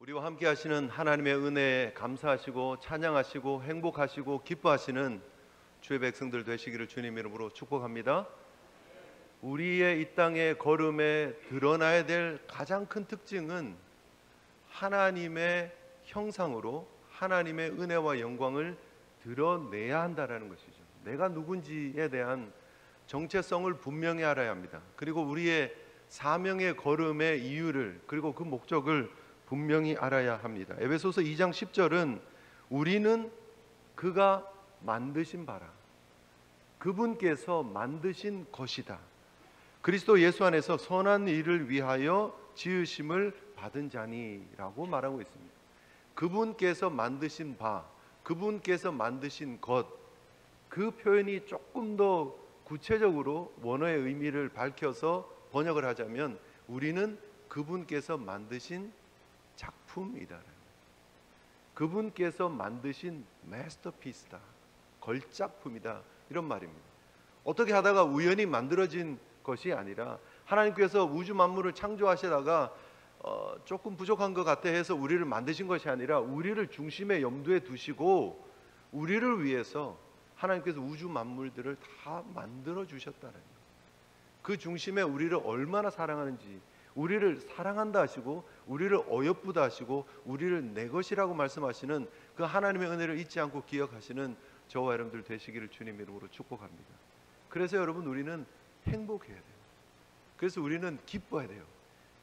우리와 함께 하시는 하나님의 은혜에 감사하시고 찬양하시고 행복하시고 기뻐하시는 주의 백성들 되시기를 주님 이름으로 축복합니다. 우리의 이 땅의 걸음에 드러나야 될 가장 큰 특징은 하나님의 형상으로 하나님의 은혜와 영광을 드러내야 한다는 것이죠. 내가 누군지에 대한 정체성을 분명히 알아야 합니다. 그리고 우리의 사명의 걸음의 이유를, 그리고 그 목적을 분명히 알아야 합니다. 에베소서 2장 10절은 우리는 그가 만드신 바라, 그분께서 만드신 것이다, 그리스도 예수 안에서 선한 일을 위하여 지으심을 받은 자니라고 말하고 있습니다. 그분께서 만드신 바, 그분께서 만드신 것, 그 표현이 조금 더 구체적으로 원어의 의미를 밝혀서 번역을 하자면 우리는 그분께서 만드신 작품이다, 그분께서 만드신 마스터피스다, 걸작품이다, 이런 말입니다. 어떻게 하다가 우연히 만들어진 것이 아니라 하나님께서 우주 만물을 창조하시다가 조금 부족한 것 같아 해서 우리를 만드신 것이 아니라 우리를 중심에 염두에 두시고 우리를 위해서 하나님께서 우주 만물들을 다 만들어 주셨다는 거예요. 그 중심에 우리를 얼마나 사랑하는지, 우리를 사랑한다 하시고 우리를 어여쁘다 하시고 우리를 내 것이라고 말씀하시는 그 하나님의 은혜를 잊지 않고 기억하시는 저와 여러분들 되시기를 주님 이름으로 축복합니다. 그래서 여러분, 우리는 행복해야 돼요. 그래서 우리는 기뻐해야 돼요.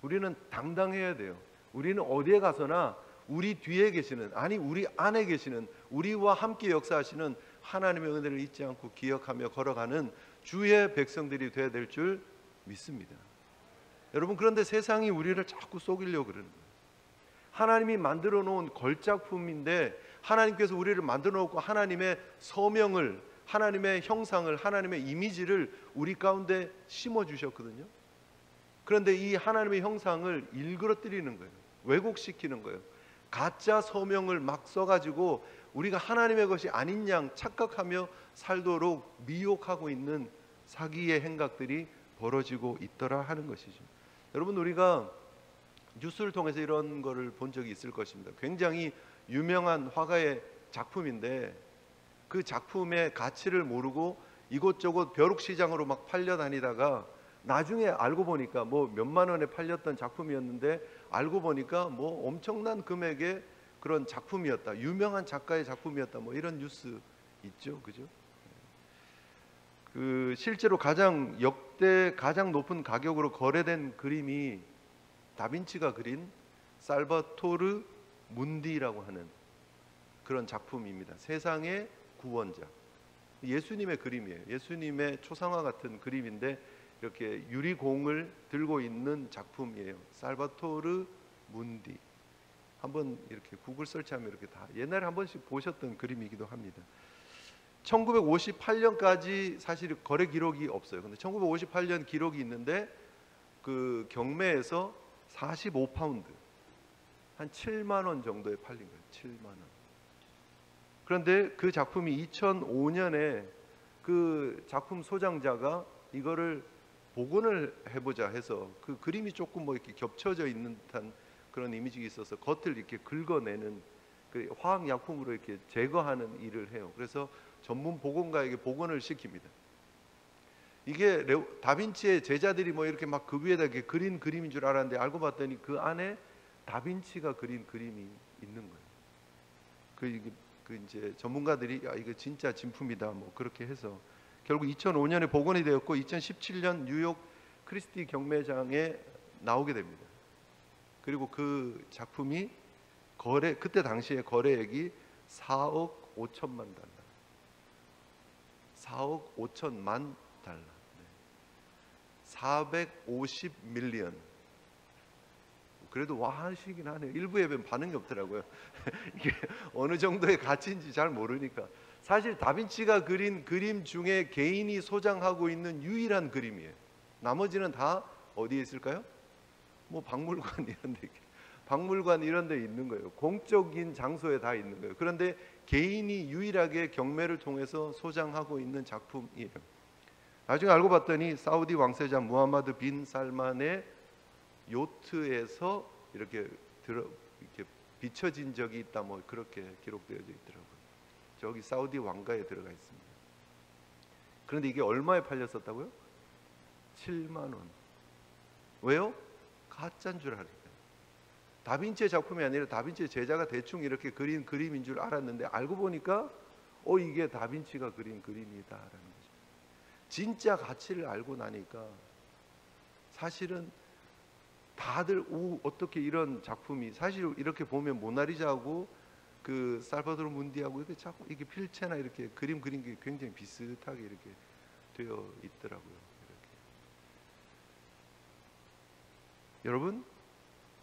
우리는 당당해야 돼요. 우리는 어디에 가서나 우리 뒤에 계시는, 아니 우리 안에 계시는, 우리와 함께 역사하시는 하나님의 은혜를 잊지 않고 기억하며 걸어가는 주의 백성들이 되어야 될 줄 믿습니다. 여러분, 그런데 세상이 우리를 자꾸 속이려고 그러는 거예요. 하나님이 만들어 놓은 걸작품인데 하나님께서 우리를 만들어 놓고 하나님의 서명을, 하나님의 형상을, 하나님의 이미지를 우리 가운데 심어 주셨거든요. 그런데 이 하나님의 형상을 일그러뜨리는 거예요. 왜곡시키는 거예요. 가짜 서명을 막 써가지고 우리가 하나님의 것이 아닌 양 착각하며 살도록 미혹하고 있는 사기의 행각들이 벌어지고 있더라 하는 것이죠. 여러분, 우리가 뉴스를 통해서 이런 거를 본 적이 있을 것입니다. 굉장히 유명한 화가의 작품인데 그 작품의 가치를 모르고 이곳저곳 벼룩시장으로 막 팔려다니다가 나중에 알고 보니까 뭐 몇만 원에 팔렸던 작품이었는데 알고 보니까 뭐 엄청난 금액의 그런 작품이었다, 유명한 작가의 작품이었다, 뭐 이런 뉴스 있죠, 그죠? 그 실제로 역대 가장 높은 가격으로 거래된 그림이 다빈치가 그린 살바토르 문디라고 하는 그런 작품입니다. 세상의 구원자, 예수님의 그림이에요. 예수님의 초상화 같은 그림인데 이렇게 유리공을 들고 있는 작품이에요. 살바토르 문디. 한번 이렇게 구글 설치하면 이렇게 다 옛날에 한 번씩 보셨던 그림이기도 합니다. 1958년까지 사실 거래 기록이 없어요. 근데 1958년 기록이 있는데 그 경매에서 45파운드, 한 7만 원 정도에 팔린 거예요. 7만 원. 그런데 그 작품이 2005년에 그 작품 소장자가 이거를 복원을 해보자 해서 그 그림이 조금 뭐 이렇게 겹쳐져 있는 듯한 그런 이미지가 있어서 겉을 이렇게 긁어내는 그 화학약품으로 이렇게 제거하는 일을 해요. 그래서 전문 복원가에게 복원을 시킵니다. 이게 다빈치의 제자들이 뭐 이렇게 막 그 위에다 이렇게 그린 그림인 줄 알았는데 알고 봤더니 그 안에 다빈치가 그린 그림이 있는 거예요. 그 이제 전문가들이 야, 이거 진짜 진품이다, 뭐 그렇게 해서 결국 2005년에 복원이 되었고 2017년 뉴욕 크리스티 경매장에 나오게 됩니다. 그리고 그 작품이 그때 당시에 거래액이 4억 5천만 달러. 4억 5천만 달러. 450 밀리언. 그래도 와 하시긴 하네요. 일부에 뵈면 반응이 없더라고요. 이게 어느 정도의 가치인지 잘 모르니까. 사실 다빈치가 그린 그림 중에 개인이 소장하고 있는 유일한 그림이에요. 나머지는 다 어디에 있을까요? 뭐 박물관 이런 데 있는 거예요. 공적인 장소에 다 있는 거예요. 그런데 개인이 유일하게 경매를 통해서 소장하고 있는 작품이에요. 나중에 알고 봤더니 사우디 왕세자 무하마드 빈 살만의 요트에서 이렇게 이렇게 비춰진 적이 있다, 뭐 그렇게 기록되어져 있더라고요. 저기 사우디 왕가에 들어가 있습니다. 그런데 이게 얼마에 팔렸었다고요? 7만 원. 왜요? 가짜인 줄 알아요. 다빈치의 작품이 아니라 다빈치의 제자가 대충 이렇게 그린 그림인 줄 알았는데 알고 보니까 이게 다빈치가 그린 그림이다라는 거죠. 진짜 가치를 알고 나니까 사실은 다들 어떻게 이런 작품이, 사실 이렇게 보면 모나리자하고 그 살바도르 문디하고 이렇게 자꾸 이게 필체나 이렇게 그림 그린 게 굉장히 비슷하게 이렇게 되어 있더라고요. 이렇게. 여러분,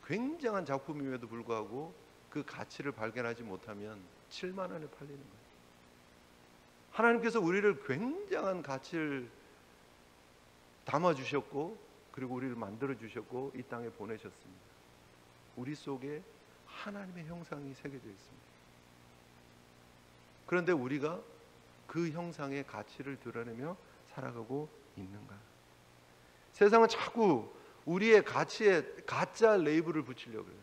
굉장한 작품임에도 불구하고 그 가치를 발견하지 못하면 7만 원에 팔리는 거예요. 하나님께서 우리를 굉장한 가치를 담아 주셨고, 그리고 우리를 만들어 주셨고 이 땅에 보내셨습니다. 우리 속에 하나님의 형상이 새겨져 있습니다. 그런데 우리가 그 형상의 가치를 드러내며 살아가고 있는가? 세상은 자꾸 우리의 가치에 가짜 레이블을 붙이려고 해요.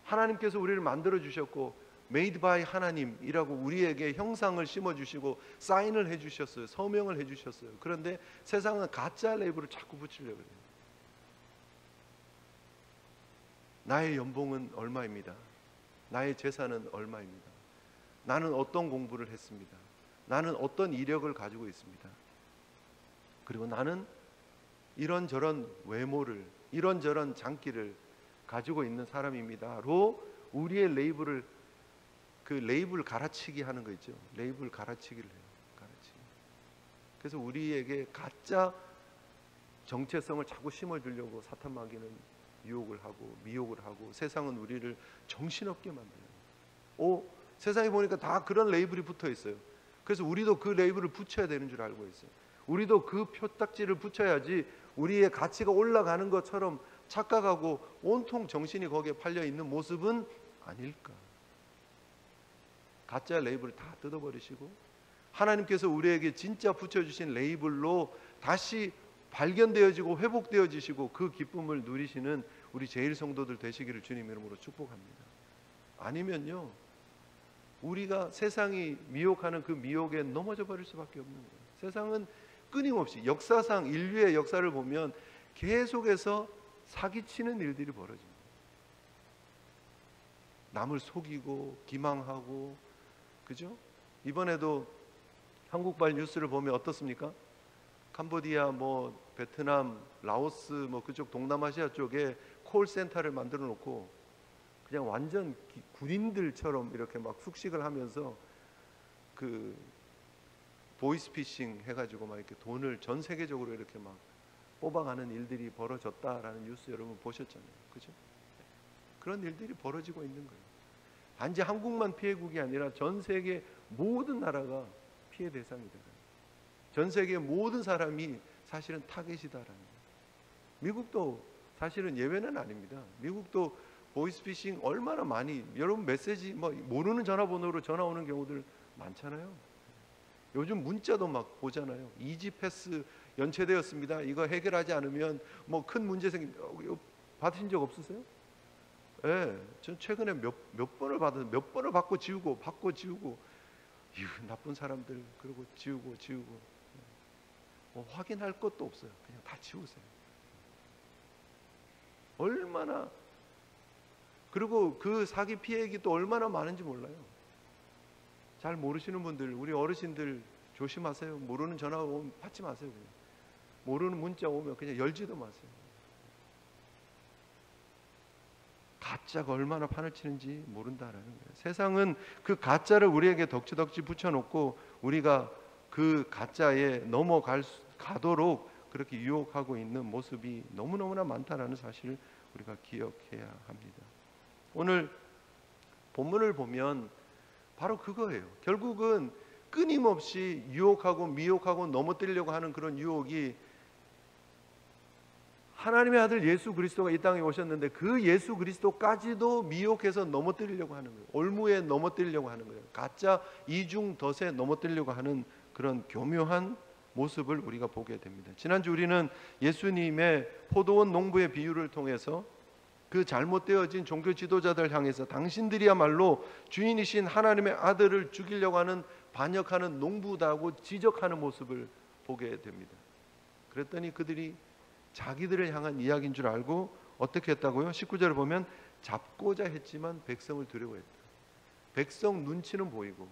하나님께서 우리를 만들어 주셨고 메이드 바이 하나님이라고 우리에게 형상을 심어 주시고 사인을 해 주셨어요. 서명을 해 주셨어요. 그런데 세상은 가짜 레이블을 자꾸 붙이려고 해요. 나의 연봉은 얼마입니다. 나의 재산은 얼마입니다. 나는 어떤 공부를 했습니다. 나는 어떤 이력을 가지고 있습니다. 그리고 나는 이런저런 외모를, 이런저런 장기를 가지고 있는 사람입니다로 우리의 레이블을, 그 레이블 갈아치기 하는 거 있죠. 레이블 갈아치기를 해요. 갈아치기. 그래서 우리에게 가짜 정체성을 자꾸 심어주려고 사탄 마귀는 유혹을 하고 미혹을 하고 세상은 우리를 정신없게 만들어요. 세상에 보니까 다 그런 레이블이 붙어 있어요. 그래서 우리도 그 레이블을 붙여야 되는 줄 알고 있어요. 우리도 그 표딱지를 붙여야지 우리의 가치가 올라가는 것처럼 착각하고 온통 정신이 거기에 팔려 있는 모습은 아닐까. 가짜 레이블을 다 뜯어버리시고 하나님께서 우리에게 진짜 붙여주신 레이블로 다시 발견되어지고 회복되어지시고 그 기쁨을 누리시는 우리 제일 성도들 되시기를 주님 이름으로 축복합니다. 아니면요, 우리가 세상이 미혹하는 그 미혹에 넘어져 버릴 수밖에 없는 거예요. 세상은 끊임없이 역사상 인류의 역사를 보면 계속해서 사기치는 일들이 벌어집니다. 남을 속이고 기망하고, 그죠? 이번에도 한국발 뉴스를 보면 어떻습니까? 캄보디아, 베트남, 라오스, 그쪽 동남아시아 쪽에 콜센터를 만들어 놓고 그냥 완전 군인들처럼 이렇게 막 숙식을 하면서 그 보이스피싱 해가지고 막 이렇게 돈을 전 세계적으로 이렇게 막 뽑아가는 일들이 벌어졌다라는 뉴스 여러분 보셨잖아요, 그죠? 그런 일들이 벌어지고 있는 거예요. 단지 한국만 피해국이 아니라 전 세계 모든 나라가 피해 대상이 되는, 전 세계 모든 사람이 사실은 타겟이다라는 거예요. 미국도 사실은 예외는 아닙니다. 미국도 보이스피싱 얼마나 많이, 여러분 메시지 모르는 전화번호로 전화 오는 경우들 많잖아요. 요즘 문자도 막 보잖아요. 이지 패스 연체되었습니다. 이거 해결하지 않으면 큰 문제 받으신 적 없으세요? 예, 전 최근에 몇 번을 받고 지우고 이 나쁜 사람들, 그리고 지우고 확인할 것도 없어요. 그냥 다 지우세요. 얼마나, 그리고 그 사기 피해액이 또 얼마나 많은지 몰라요. 잘 모르시는 분들, 우리 어르신들 조심하세요. 모르는 전화 오면 받지 마세요. 그냥. 모르는 문자 오면 그냥 열지도 마세요. 가짜가 얼마나 판을 치는지 모른다라는 거예요. 세상은 그 가짜를 우리에게 덕지덕지 붙여놓고 우리가 그 가짜에 가도록 그렇게 유혹하고 있는 모습이 너무너무나 많다라는 사실을 우리가 기억해야 합니다. 오늘 본문을 보면 바로 그거예요. 결국은 끊임없이 유혹하고 미혹하고 넘어뜨리려고 하는 그런 유혹이, 하나님의 아들 예수 그리스도가 이 땅에 오셨는데 그 예수 그리스도까지도 미혹해서 넘어뜨리려고 하는 거예요. 올무에 넘어뜨리려고 하는 거예요. 가짜 이중 덫에 넘어뜨리려고 하는 그런 교묘한 모습을 우리가 보게 됩니다. 지난주 우리는 예수님의 포도원 농부의 비유를 통해서 그 잘못되어진 종교 지도자들 향해서 당신들이야말로 주인이신 하나님의 아들을 죽이려고 하는 반역하는 농부다고 지적하는 모습을 보게 됩니다. 그랬더니 그들이 자기들을 향한 이야기인 줄 알고 어떻게 했다고요? 19절을 보면 잡고자 했지만 백성을 두려워했다. 백성 눈치는 보이고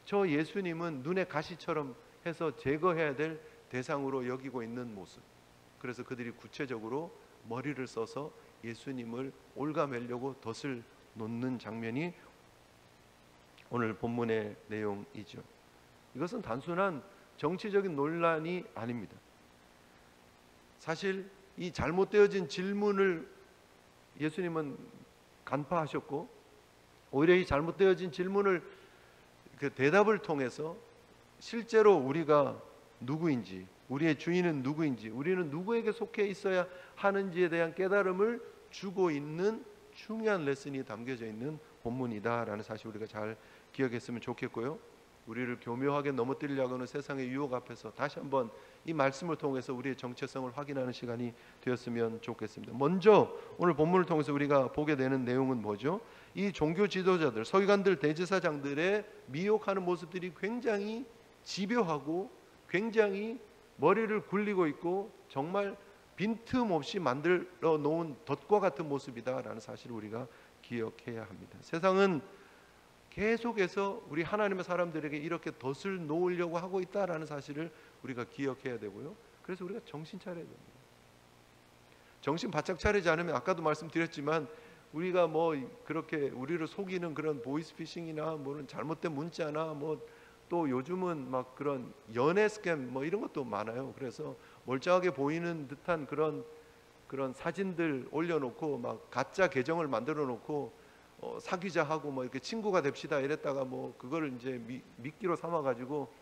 저 예수님은 눈의 가시처럼 해서 제거해야 될 대상으로 여기고 있는 모습. 그래서 그들이 구체적으로 머리를 써서 예수님을 옭아매려고 덫을 놓는 장면이 오늘 본문의 내용이죠. 이것은 단순한 정치적인 논란이 아닙니다. 사실 이 잘못되어진 질문을 예수님은 간파하셨고, 오히려 이 잘못되어진 질문을 그 대답을 통해서 실제로 우리가 누구인지, 우리의 주인은 누구인지, 우리는 누구에게 속해 있어야 하는지에 대한 깨달음을 주고 있는 중요한 레슨이 담겨져 있는 본문이다라는 사실 우리가 잘 기억했으면 좋겠고요. 우리를 교묘하게 넘어뜨리려고 하는 세상의 유혹 앞에서 다시 한번 이 말씀을 통해서 우리의 정체성을 확인하는 시간이 되었으면 좋겠습니다. 먼저 오늘 본문을 통해서 우리가 보게 되는 내용은 뭐죠? 이 종교 지도자들, 서기관들, 대제사장들의 미혹하는 모습들이 굉장히 집요하고 굉장히 머리를 굴리고 있고 정말 빈틈없이 만들어 놓은 덫과 같은 모습이다라는 사실을 우리가 기억해야 합니다. 세상은 계속해서 우리 하나님의 사람들에게 이렇게 덫을 놓으려고 하고 있다라는 사실을 우리가 기억해야 되고요. 그래서 우리가 정신 차려야 됩니다. 정신 바짝 차리지 않으면 아까도 말씀드렸지만 우리가 뭐 그렇게 우리를 속이는 그런 보이스피싱이나 뭐는 잘못된 문자나 뭐 또 요즘은 막 그런 연애 스캠 뭐 이런 것도 많아요. 그래서 멀쩡하게 보이는 듯한 그런 사진들 올려놓고 막 가짜 계정을 만들어 놓고 사귀자 하고 뭐 이렇게 친구가 됩시다 이랬다가 뭐 그거를 이제 미끼로 삼아 가지고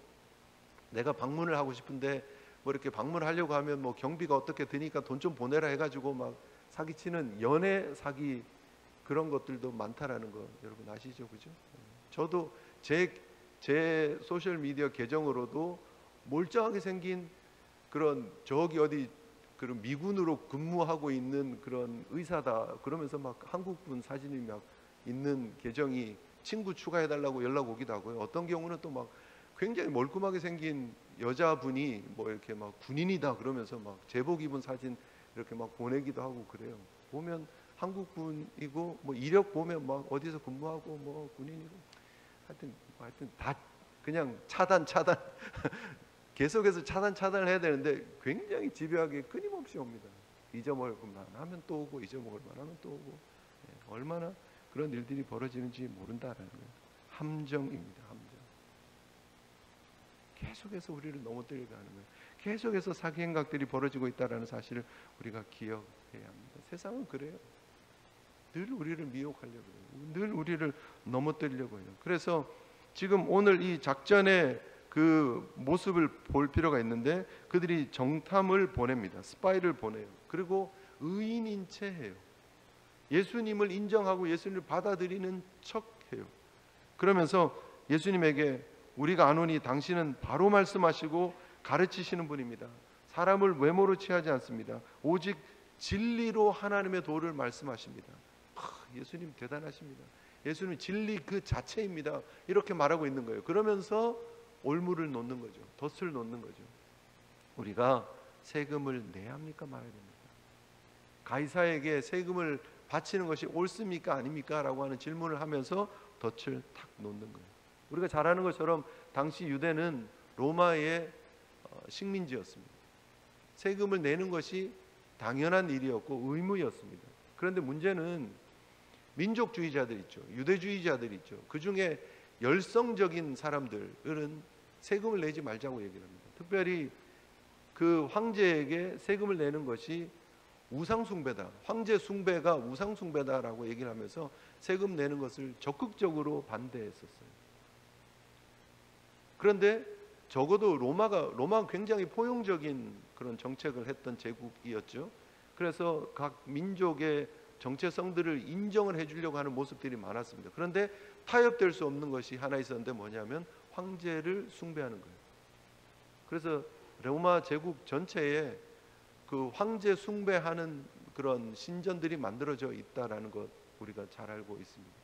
내가 방문을 하고 싶은데 뭐 이렇게 방문을 하려고 하면 뭐 경비가 어떻게 드니까 돈 좀 보내라 해가지고 막 사기치는 연애 사기 그런 것들도 많다라는 거 여러분 아시죠, 그죠? 저도 제 소셜 미디어 계정으로도 멀쩡하게 생긴 그런 저기 어디 그런 미군으로 근무하고 있는 그런 의사다 그러면서 막 한국분 사진이 막 있는 계정이 친구 추가해달라고 연락 오기도 하고요. 어떤 경우는 또 막 굉장히 멀끔하게 생긴 여자분이 뭐 이렇게 막 군인이다 그러면서 막 제복 입은 사진 이렇게 막 보내기도 하고 그래요. 보면 한국분이고 뭐 이력 보면 막 어디서 근무하고 뭐 군인이고 하여튼 다 그냥 차단 계속해서 차단을 해야 되는데 굉장히 집요하게 끊임없이 옵니다. 잊어먹을 것만 하면 또 오고 잊어먹을 만 하면 또 오고 얼마나 그런 일들이 벌어지는지 모른다라는 거예요. 함정입니다. 함정. 계속해서 우리를 넘어뜨리게 하는 거예요. 계속해서 사기 행각들이 벌어지고 있다는 사실을 우리가 기억해야 합니다. 세상은 그래요. 늘 우리를 미혹하려고 해요. 늘 우리를 넘어뜨리려고 해요. 그래서 지금 오늘 이 작전의 그 모습을 볼 필요가 있는데 그들이 정탐을 보냅니다. 스파이를 보내요. 그리고 의인인 채 해요. 예수님을 인정하고 예수님을 받아들이는 척해요. 그러면서 예수님에게 우리가 아노니 당신은 바로 말씀하시고 가르치시는 분입니다. 사람을 외모로 취하지 않습니다. 오직 진리로 하나님의 도를 말씀하십니다. 예수님 대단하십니다. 예수님 진리 그 자체입니다. 이렇게 말하고 있는 거예요. 그러면서 올무를 놓는 거죠. 덫을 놓는 거죠. 우리가 세금을 내야 합니까 말아야 됩니까? 가이사에게 세금을 바치는 것이 옳습니까 아닙니까? 라고 하는 질문을 하면서 덫을 탁 놓는 거예요. 우리가 잘 아는 것처럼 당시 유대는 로마의 식민지였습니다. 세금을 내는 것이 당연한 일이었고 의무였습니다. 그런데 문제는 민족주의자들 있죠. 유대주의자들 있죠. 그 중에 열성적인 사람들은 세금을 내지 말자고 얘기를 합니다. 특별히 그 황제에게 세금을 내는 것이 우상숭배다. 황제 숭배가 우상숭배다라고 얘기를 하면서 세금 내는 것을 적극적으로 반대했었어요. 그런데 적어도 로마가 굉장히 포용적인 그런 정책을 했던 제국이었죠. 그래서 각 민족의 정체성들을 인정을 해주려고 하는 모습들이 많았습니다. 그런데 타협될 수 없는 것이 하나 있었는데 뭐냐면 황제를 숭배하는 거예요. 그래서 로마 제국 전체에 그 황제 숭배하는 그런 신전들이 만들어져 있다라는 것 우리가 잘 알고 있습니다.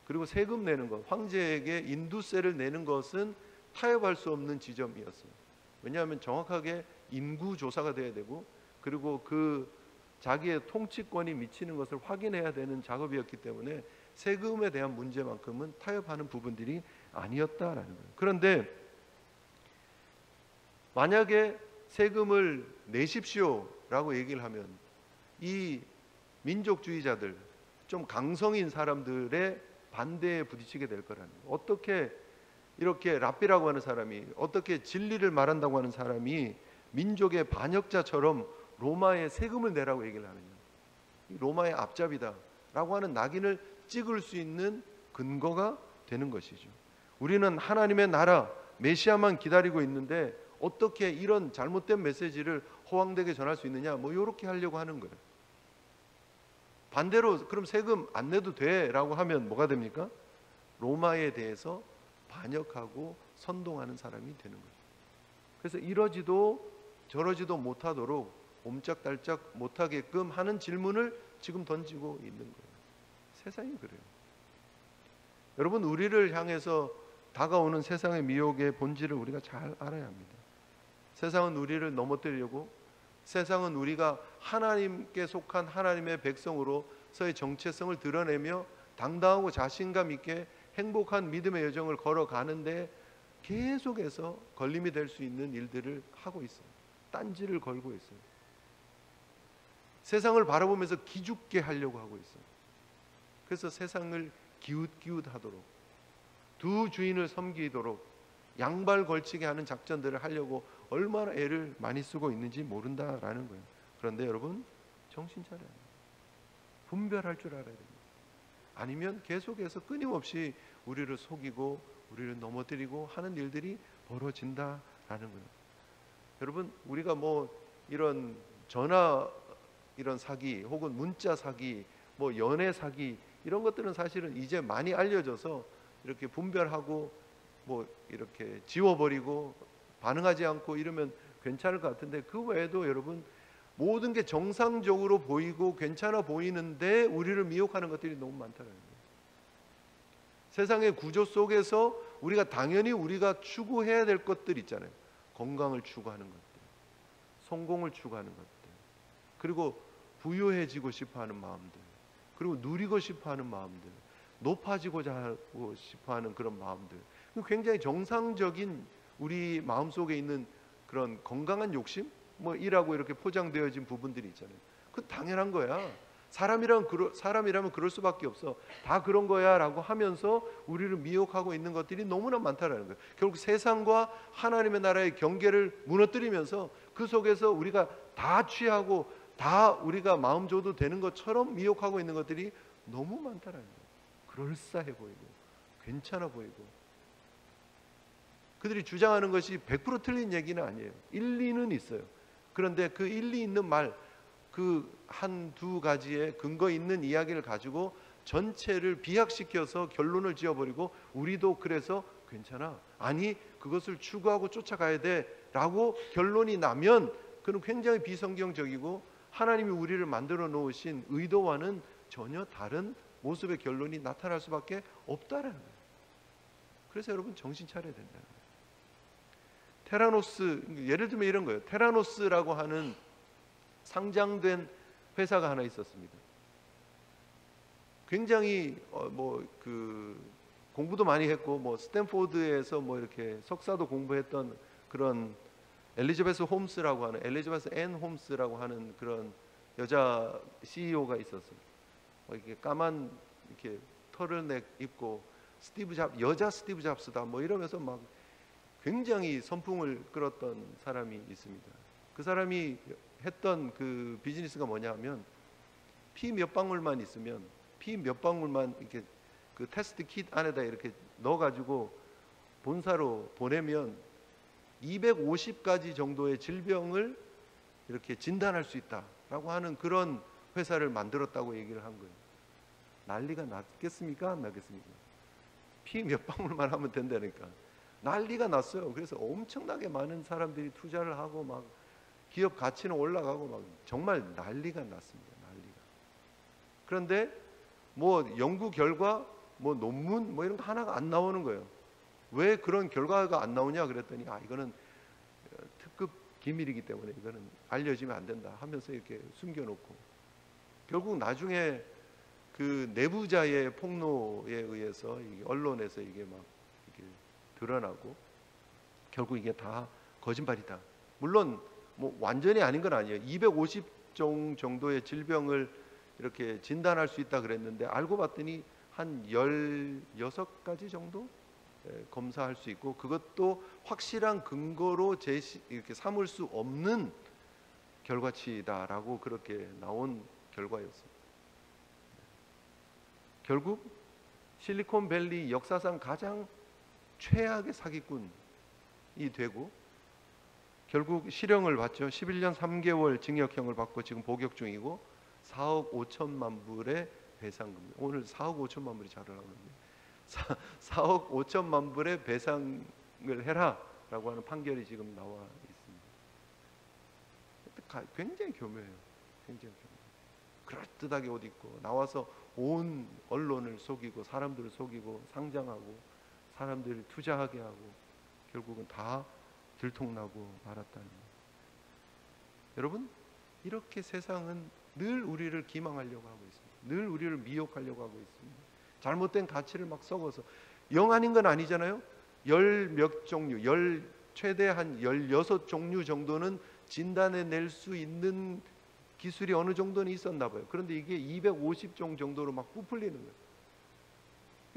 그리고 세금 내는 것, 황제에게 인두세를 내는 것은 타협할 수 없는 지점이었어요. 왜냐하면 정확하게 인구 조사가 돼야 되고, 그리고 그 자기의 통치권이 미치는 것을 확인해야 되는 작업이었기 때문에 세금에 대한 문제만큼은 타협하는 부분들이 아니었다라는 거예요. 그런데 만약에 세금을 내십시오라고 얘기를 하면 이 민족주의자들, 좀 강성인 사람들의 반대에 부딪히게 될 거라는 거예요. 어떻게 이렇게 랍비라고 하는 사람이, 어떻게 진리를 말한다고 하는 사람이 민족의 반역자처럼 로마에 세금을 내라고 얘기를 하느냐, 로마의 앞잡이다라고 하는 낙인을 찍을 수 있는 근거가 되는 것이죠. 우리는 하나님의 나라 메시아만 기다리고 있는데 어떻게 이런 잘못된 메시지를 호황되게 전할 수 있느냐, 뭐 이렇게 하려고 하는 거예요. 반대로 그럼 세금 안 내도 돼라고 하면 뭐가 됩니까? 로마에 대해서 반역하고 선동하는 사람이 되는 거죠. 그래서 이러지도 저러지도 못하도록 옴짝달짝 못하게끔 하는 질문을 지금 던지고 있는 거예요. 세상이 그래요. 여러분, 우리를 향해서 다가오는 세상의 미혹의 본질을 우리가 잘 알아야 합니다. 세상은 우리를 넘어뜨리려고, 세상은 우리가 하나님께 속한 하나님의 백성으로서의 정체성을 드러내며 당당하고 자신감 있게 행복한 믿음의 여정을 걸어가는데 계속해서 걸림이 될 수 있는 일들을 하고 있어요. 딴지를 걸고 있어요. 세상을 바라보면서 기죽게 하려고 하고 있어요. 그래서 세상을 기웃기웃하도록, 두 주인을 섬기도록 양발 걸치게 하는 작전들을 하려고 얼마나 애를 많이 쓰고 있는지 모른다라는 거예요. 그런데 여러분, 정신 차려야 합니다. 분별할 줄 알아야 됩니다. 아니면 계속해서 끊임없이 우리를 속이고 우리를 넘어뜨리고 하는 일들이 벌어진다라는 거예요. 여러분, 우리가 뭐 이런 전화 이런 사기 혹은 문자 사기, 뭐 연애 사기, 이런 것들은 사실은 이제 많이 알려져서 이렇게 분별하고 뭐 이렇게 지워버리고 반응하지 않고 이러면 괜찮을 것 같은데, 그 외에도 여러분 모든 게 정상적으로 보이고 괜찮아 보이는데 우리를 미혹하는 것들이 너무 많다는 거예요. 세상의 구조 속에서 우리가 당연히 우리가 추구해야 될 것들 있잖아요. 건강을 추구하는 것들, 성공을 추구하는 것들, 그리고 부유해지고 싶어하는 마음들, 그리고 누리고 싶어하는 마음들, 높아지고자 하고 싶어하는 그런 마음들, 굉장히 정상적인 우리 마음속에 있는 그런 건강한 욕심, 뭐 이라고 이렇게 포장되어진 부분들이 있잖아요. 그 당연한 거야. 사람이라면 그럴 수밖에 없어. 다 그런 거야라고 하면서 우리를 미혹하고 있는 것들이 너무나 많다라는 거예요. 결국 세상과 하나님의 나라의 경계를 무너뜨리면서 그 속에서 우리가 다 취하고 다 우리가 마음 줘도 되는 것처럼 미혹하고 있는 것들이 너무 많다라는 거예요. 그럴싸해 보이고 괜찮아 보이고, 그들이 주장하는 것이 100% 틀린 얘기는 아니에요. 일리는 있어요. 그런데 그 일리 있는 말, 그 한두 가지의 근거 있는 이야기를 가지고 전체를 비약시켜서 결론을 지어버리고 우리도 그래서 괜찮아, 아니 그것을 추구하고 쫓아가야 돼 라고 결론이 나면 그는 굉장히 비성경적이고 하나님이 우리를 만들어 놓으신 의도와는 전혀 다른 모습의 결론이 나타날 수밖에 없다라는 거예요. 그래서 여러분 정신 차려야 된다는 거예요. 테라노스, 예를 들면 이런 거예요. 테라노스라고 하는 상장된 회사가 하나 있었습니다. 굉장히 공부도 많이 했고 뭐 스탠포드에서 뭐 이렇게 석사도 공부했던 그런 엘리자베스 앤 홈스라고 하는 그런 여자 CEO가 있었어요. 이렇게 까만 이렇게 털을넥 입고 여자 스티브 잡스다 뭐 이러면서 막 굉장히 선풍을 끌었던 사람이 있습니다. 그 사람이 했던 그 비즈니스가 뭐냐면, 피 몇 방울만 있으면 피 몇 방울만 이렇게 그 테스트 킷 안에다 이렇게 넣어가지고 본사로 보내면 250가지 정도의 질병을 이렇게 진단할 수 있다라고 하는 그런 회사를 만들었다고 얘기를 한 거예요. 난리가 났겠습니까? 안 나겠습니까? 피 몇 방울만 하면 된다니까 난리가 났어요. 그래서 엄청나게 많은 사람들이 투자를 하고 막 기업 가치는 올라가고 막 정말 난리가 났습니다. 그런데 뭐 연구 결과, 뭐 논문 뭐 이런 거 하나가 안 나오는 거예요. 왜 그런 결과가 안 나오냐 그랬더니 이거는 특급 기밀이기 때문에 이거는 알려지면 안 된다 하면서 이렇게 숨겨놓고, 결국 나중에 그 내부자의 폭로에 의해서 이게 언론에서 이게 막 이게 드러나고 결국 이게 다 거짓말이다. 물론 뭐 완전히 아닌 건 아니에요. 250종 정도의 질병을 이렇게 진단할 수 있다 그랬는데 알고 봤더니 한 16가지 정도 검사할 수 있고, 그것도 확실한 근거로 이렇게 삼을 수 없는 결과치다라고 그렇게 나온 결과였습니다. 결국 실리콘밸리 역사상 가장 최악의 사기꾼이 되고 결국 실형을 받죠. 11년 3개월 징역형을 받고 지금 복역 중이고 4억 5천만 불의 배상금. 오늘 4억 5천만 불이 잘 나오는데 4억 5천만 불의 배상을 해라라고 하는 판결이 지금 나와 있습니다. 굉장히 교묘해요. 굉장히 교묘해요. 그럴듯하게 옷 입고 나와서 온 언론을 속이고 사람들을 속이고 상장하고 사람들을 투자하게 하고 결국은 다 들통나고 말았다는 거예요. 여러분, 이렇게 세상은 늘 우리를 기망하려고 하고 있습니다. 늘 우리를 미혹하려고 하고 있습니다. 잘못된 가치를 막 썩어서, 영 아닌 건 아니잖아요. 몇 종류, 최대 한 16종류 정도는 진단해낼 수 있는 기술이 어느 정도는 있었나 봐요. 그런데 이게 250종 정도로 막 부풀리는 거예요.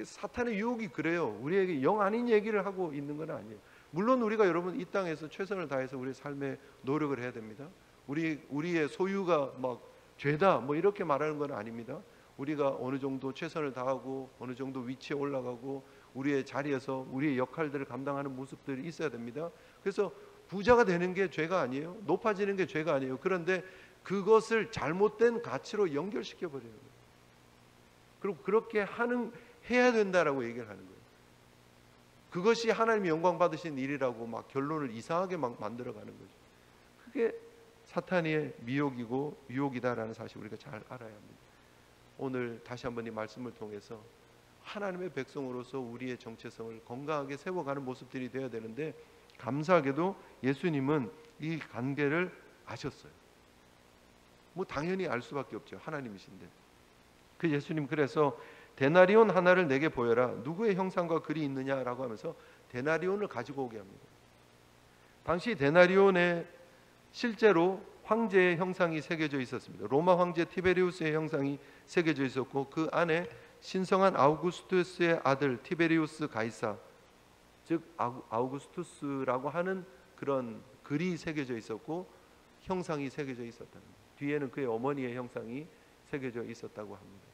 사탄의 유혹이 그래요. 우리에게 영 아닌 얘기를 하고 있는 건 아니에요. 물론 우리가 여러분 이 땅에서 최선을 다해서 우리 삶에 노력을 해야 됩니다. 우리의 소유가 막 죄다 뭐 이렇게 말하는 건 아닙니다. 우리가 어느 정도 최선을 다하고 어느 정도 위치에 올라가고 우리의 자리에서 우리의 역할들을 감당하는 모습들이 있어야 됩니다. 그래서 부자가 되는 게 죄가 아니에요. 높아지는 게 죄가 아니에요. 그런데 그것을 잘못된 가치로 연결시켜 버려요. 그리고 그렇게 해야 된다라고 얘기를 하는 거예요. 그것이 하나님이 영광 받으신 일이라고 막 결론을 이상하게 막 만들어가는 거죠. 그게 사탄의 미혹이고 유혹이다라는 사실 우리가 잘 알아야 합니다. 오늘 다시 한번 이 말씀을 통해서 하나님의 백성으로서 우리의 정체성을 건강하게 세워가는 모습들이 되어야 되는데, 감사하게도 예수님은 이 관계를 아셨어요. 뭐 당연히 알 수밖에 없죠. 하나님이신데. 그 예수님 그래서 데나리온 하나를 내게 보여라. 누구의 형상과 글이 있느냐라고 하면서 데나리온을 가지고 오게 합니다. 당시 데나리온에 실제로 황제의 형상이 새겨져 있었습니다. 로마 황제 티베리우스의 형상이 새겨져 있었고 그 안에 신성한 아우구스투스의 아들 티베리우스 가이사, 즉 아우구스투스라고 하는 그런 글이 새겨져 있었고 형상이 새겨져 있었다는 거예요. 뒤에는 그의 어머니의 형상이 새겨져 있었다고 합니다.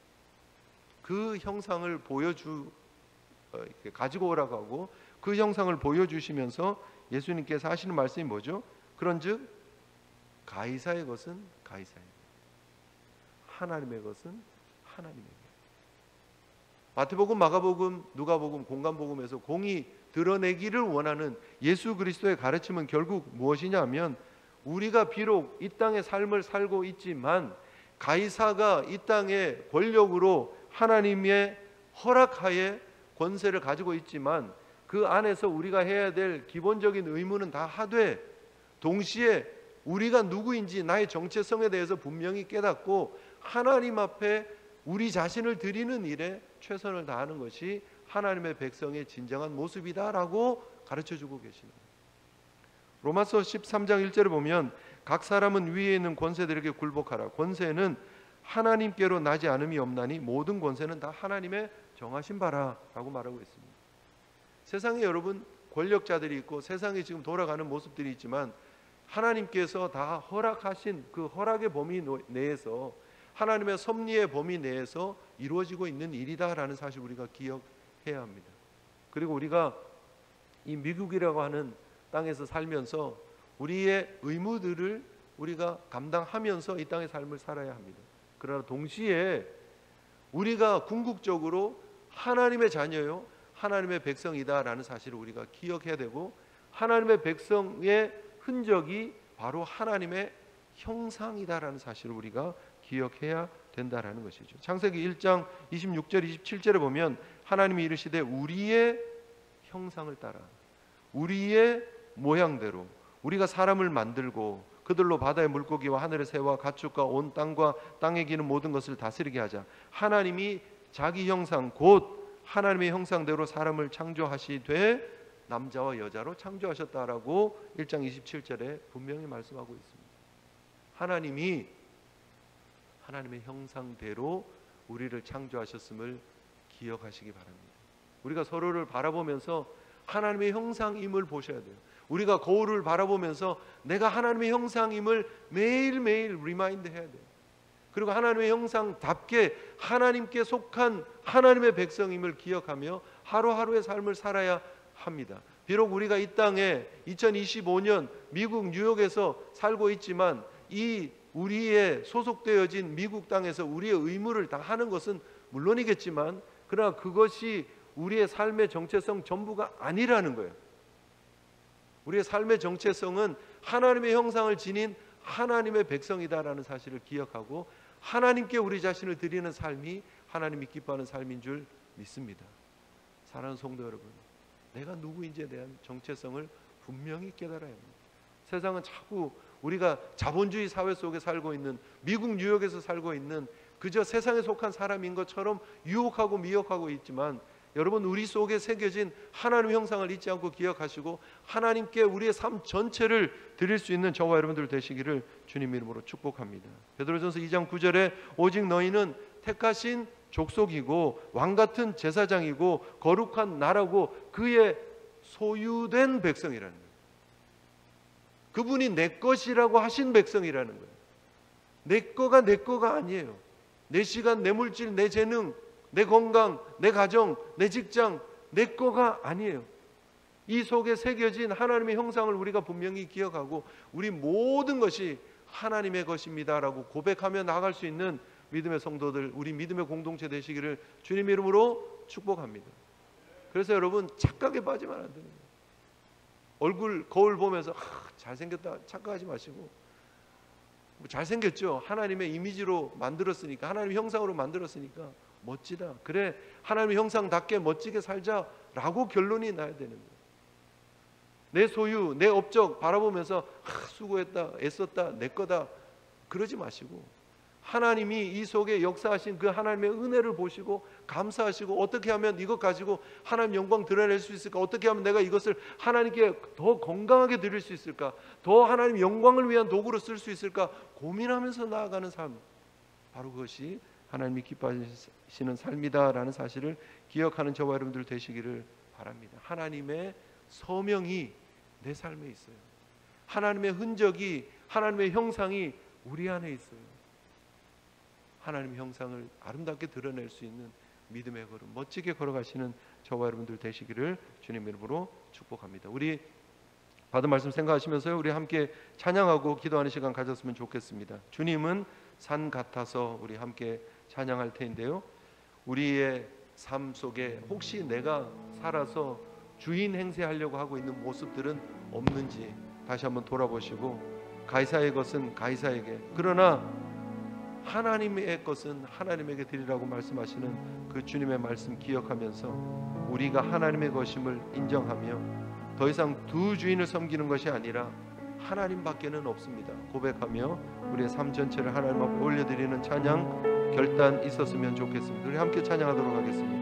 그 형상을 가지고 오라고 하고 그 형상을 보여주시면서 예수님께서 하시는 말씀이 뭐죠? 그런즉 가이사의 것은 가이사에게, 하나님의 것은 하나님에게. 마태복음, 마가복음, 누가복음, 공관복음에서 공이 드러내기를 원하는 예수 그리스도의 가르침은 결국 무엇이냐면, 우리가 비록 이 땅의 삶을 살고 있지만 가이사가 이 땅의 권력으로 하나님의 허락하에 권세를 가지고 있지만 그 안에서 우리가 해야 될 기본적인 의무는 다 하되, 동시에 우리가 누구인지 나의 정체성에 대해서 분명히 깨닫고 하나님 앞에 우리 자신을 드리는 일에 최선을 다하는 것이 하나님의 백성의 진정한 모습이다라고 가르쳐주고 계십니다. 로마서 13장 1절을 보면 각 사람은 위에 있는 권세들에게 굴복하라. 권세는 하나님께로 나지 않음이 없나니 모든 권세는 다 하나님의 정하신 바라라고 말하고 있습니다. 세상에 여러분 권력자들이 있고 세상에 지금 돌아가는 모습들이 있지만 하나님께서 다 허락하신 그 허락의 범위 내에서, 하나님의 섭리의 범위 내에서 이루어지고 있는 일이다라는 사실 우리가 기억해야 합니다. 그리고 우리가 이 미국이라고 하는 땅에서 살면서 우리의 의무들을 우리가 감당하면서 이 땅의 삶을 살아야 합니다. 그러나 동시에 우리가 궁극적으로 하나님의 자녀요, 하나님의 백성이다라는 사실을 우리가 기억해야 되고, 하나님의 백성의 흔적이 바로 하나님의 형상이다라는 사실을 우리가 기억해야 된다라는 것이죠. 창세기 1장 26절 27절에 보면 하나님이 이르시되 우리의 형상을 따라 우리의 모양대로 우리가 사람을 만들고 그들로 바다의 물고기와 하늘의 새와 가축과 온 땅과 땅에 기는 모든 것을 다스리게 하자. 하나님이 자기 형상 곧 하나님의 형상대로 사람을 창조하시되 남자와 여자로 창조하셨다라고 1장 27절에 분명히 말씀하고 있습니다. 하나님이 하나님의 형상대로 우리를 창조하셨음을 기억하시기 바랍니다. 우리가 서로를 바라보면서 하나님의 형상임을 보셔야 돼요. 우리가 거울을 바라보면서 내가 하나님의 형상임을 매일매일 리마인드 해야 돼요. 그리고 하나님의 형상답게 하나님께 속한 하나님의 백성임을 기억하며 하루하루의 삶을 살아야 합니다. 비록 우리가 이 땅에 2025년 미국 뉴욕에서 살고 있지만 이 우리의 소속되어진 미국 땅에서 우리의 의무를 다 하는 것은 물론이겠지만 그러나 그것이 우리의 삶의 정체성 전부가 아니라는 거예요. 우리의 삶의 정체성은 하나님의 형상을 지닌 하나님의 백성이다라는 사실을 기억하고 하나님께 우리 자신을 드리는 삶이 하나님이 기뻐하는 삶인 줄 믿습니다. 사랑하는 성도 여러분, 내가 누구인지에 대한 정체성을 분명히 깨달아야 합니다. 세상은 자꾸 우리가 자본주의 사회 속에 살고 있는 미국 뉴욕에서 살고 있는 그저 세상에 속한 사람인 것처럼 유혹하고 미혹하고 있지만 여러분 우리 속에 새겨진 하나님의 형상을 잊지 않고 기억하시고 하나님께 우리의 삶 전체를 드릴 수 있는 저와 여러분들 되시기를 주님 이름으로 축복합니다. 베드로전서 2장 9절에 오직 너희는 택하신 족속이고 왕같은 제사장이고 거룩한 나라고 그의 소유된 백성이라는 거예요. 그분이 내 것이라고 하신 백성이라는 거예요. 내 거가 아니에요. 내 시간, 내 물질, 내 재능, 내 건강, 내 가정, 내 직장, 내 거가 아니에요. 이 속에 새겨진 하나님의 형상을 우리가 분명히 기억하고 우리 모든 것이 하나님의 것입니다라고 고백하며 나아갈 수 있는 믿음의 성도들, 우리 믿음의 공동체 되시기를 주님 이름으로 축복합니다. 그래서 여러분 착각에 빠지면 안 됩니다. 얼굴 거울 보면서 잘생겼다 착각하지 마시고 잘생겼죠. 하나님의 이미지로 만들었으니까 하나님의 형상으로 만들었으니까 멋지다. 그래 하나님의 형상답게 멋지게 살자라고 결론이 나야 되는 거예요. 내 소유, 내 업적 바라보면서 수고했다, 애썼다, 내 거다 그러지 마시고 하나님이 이 속에 역사하신 그 하나님의 은혜를 보시고 감사하시고 어떻게 하면 이것 가지고 하나님 영광 드러낼 수 있을까? 어떻게 하면 내가 이것을 하나님께 더 건강하게 드릴 수 있을까? 더 하나님 영광을 위한 도구로 쓸 수 있을까? 고민하면서 나아가는 삶, 바로 그것이 하나님이 기뻐하시는 삶이다라는 사실을 기억하는 저와 여러분들 되시기를 바랍니다. 하나님의 서명이 내 삶에 있어요. 하나님의 흔적이, 하나님의 형상이 우리 안에 있어요. 하나님의 형상을 아름답게 드러낼 수 있는 믿음의 걸음, 멋지게 걸어가시는 저와 여러분들 되시기를 주님 이름으로 축복합니다. 우리 받은 말씀 생각하시면서요, 우리 함께 찬양하고 기도하는 시간 가졌으면 좋겠습니다. 주님은 산 같아서 우리 함께 찬양할 텐데요, 우리의 삶 속에 혹시 내가 살아서 주인 행세하려고 하고 있는 모습들은 없는지 다시 한번 돌아보시고, 가이사의 것은 가이사에게, 그러나 하나님의 것은 하나님에게 드리라고 말씀하시는 그 주님의 말씀 기억하면서 우리가 하나님의 것임을 인정하며 더 이상 두 주인을 섬기는 것이 아니라 하나님밖에는 없습니다 고백하며 우리의 삶 전체를 하나님 앞에 올려드리는 찬양 결단 있었으면 좋겠습니다. 우리 함께 찬양하도록 하겠습니다.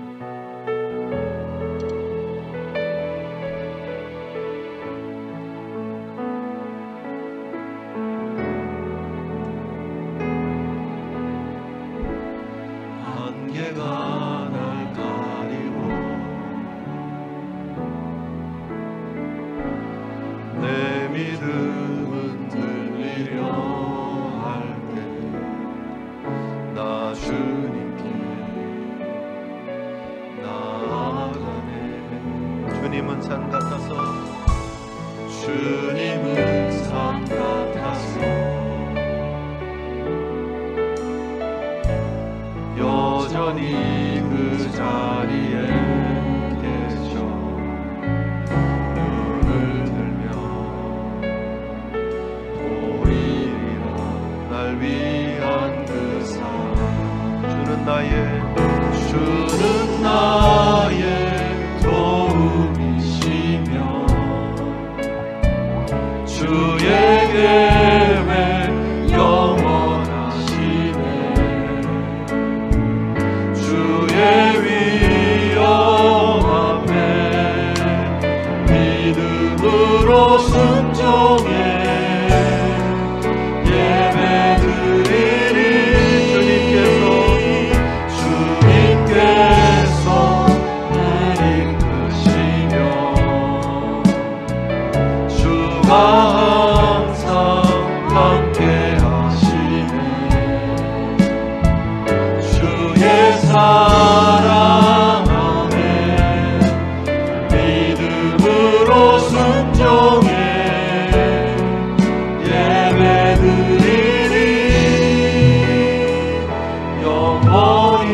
주님은 산 같아서, 주님은 산 같아서 여전히 그 자리에 계셔 눈을 들며 보이리라 날 위한 그 사랑. 나의 도움이시며 주의 계획 영원하시네. 주의 위엄함에 믿음으로 순종해 예배드리리. 주님께서 날 이끄시며 주가 항상 함께 하시네. 주의 사랑 안에 믿음으로 순종해 예배드리리. 영원히.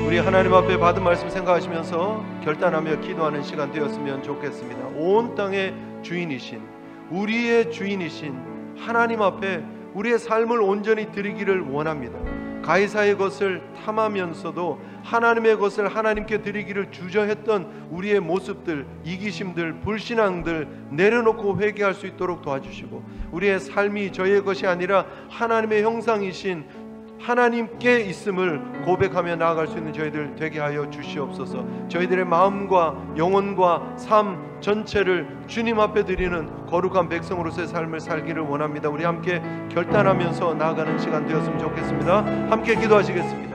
우리 하나님 앞에 받은 말씀 생각하시면서 결단하며 기도하는 시간 되었으면 좋겠습니다. 온 땅의 주인이신, 우리의 주인이신 하나님 앞에 우리의 삶을 온전히 드리기를 원합니다. 가이사의 것을 탐하면서도 하나님의 것을 하나님께 드리기를 주저했던 우리의 모습들, 이기심들, 불신앙들 내려놓고 회개할 수 있도록 도와주시고, 우리의 삶이 저의 것이 아니라 하나님의 형상이신 하나님께 있음을 고백하며 나아갈 수 있는 저희들 되게 하여 주시옵소서. 저희들의 마음과 영혼과 삶 전체를 주님 앞에 드리는 거룩한 백성으로서의 삶을 살기를 원합니다. 우리 함께 결단하면서 나아가는 시간 되었으면 좋겠습니다. 함께 기도하시겠습니다.